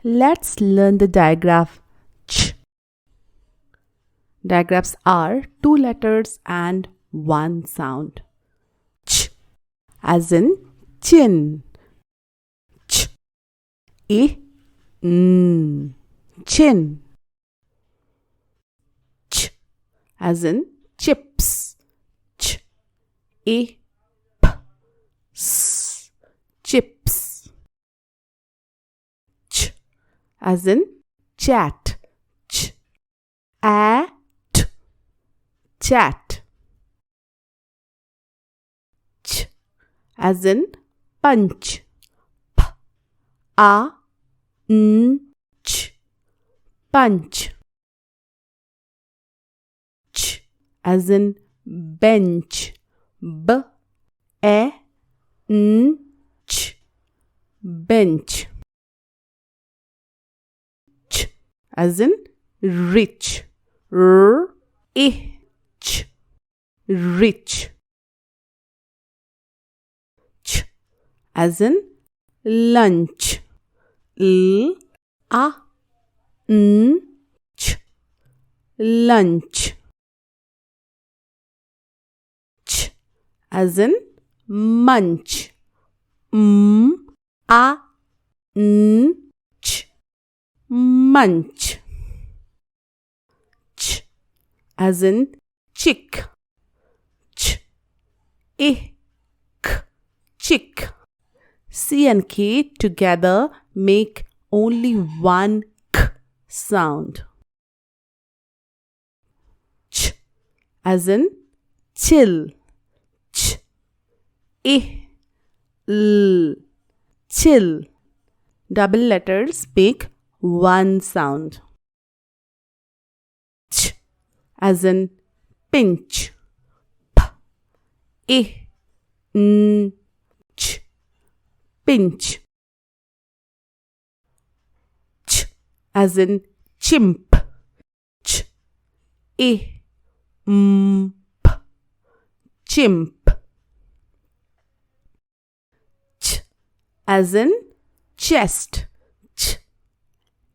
Let's learn the digraph ch. Digraphs are 2 letters and 1 sound. Ch as in chin. Ch e n chin. Ch as in chips. Ch e p s chips. Ch as in chat. Ch a t chat. Ch as in punch. P a n ch punch. Ch as in bench. B e n ch bench. Ch as in rich. R I ch rich. Ch as in lunch. L a n ch lunch. Ch as in munch. M a n ch munch. Ch as in chick. Ch I k chick. C and K together make only one k sound. Ch as in chill. Ch I l chill. Double letters make one sound. Ch as in pinch. P I n ch pinch. Ch as in chimp. Ch I m p chimp. Ch as in chest. Ch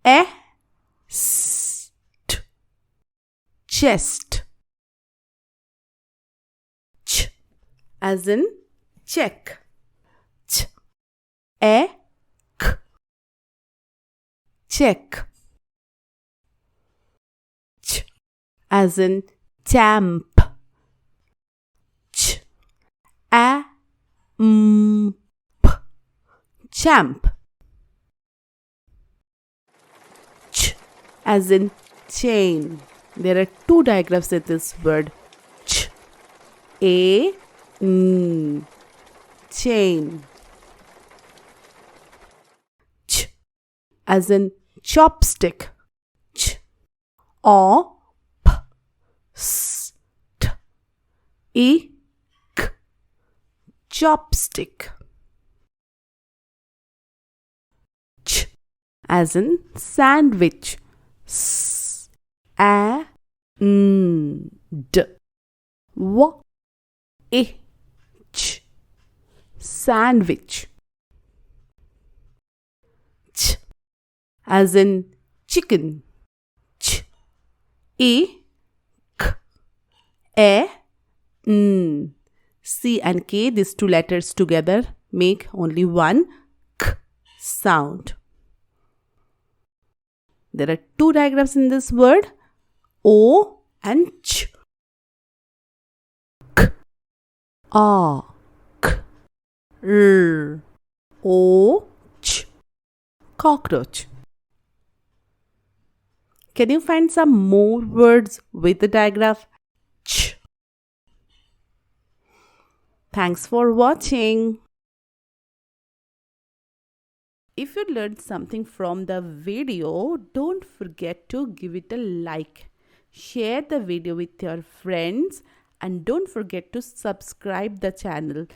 e s t chest. Ch as in check. Ch e k check. Ch as in champ. Ch a m p champ. Ch as in chain. There are 2 digraphs in this word. Ch a n chain. Ch as in chopstick. Ch o p s t I k chopstick. Ch as in sandwich. S a n d w I ch sandwich. Ch as in chicken. Ch I k e n. C and K, these 2 letters together make only one k sound. There are 2 digraphs in this word, O and ch. K, a, k, r, o, ch, cockroach. Can you find some more words with the digraph ch? Thanks for watching. If you learned something from the video, don't forget to give it a like. Share the video with your friends and don't forget to subscribe the channel.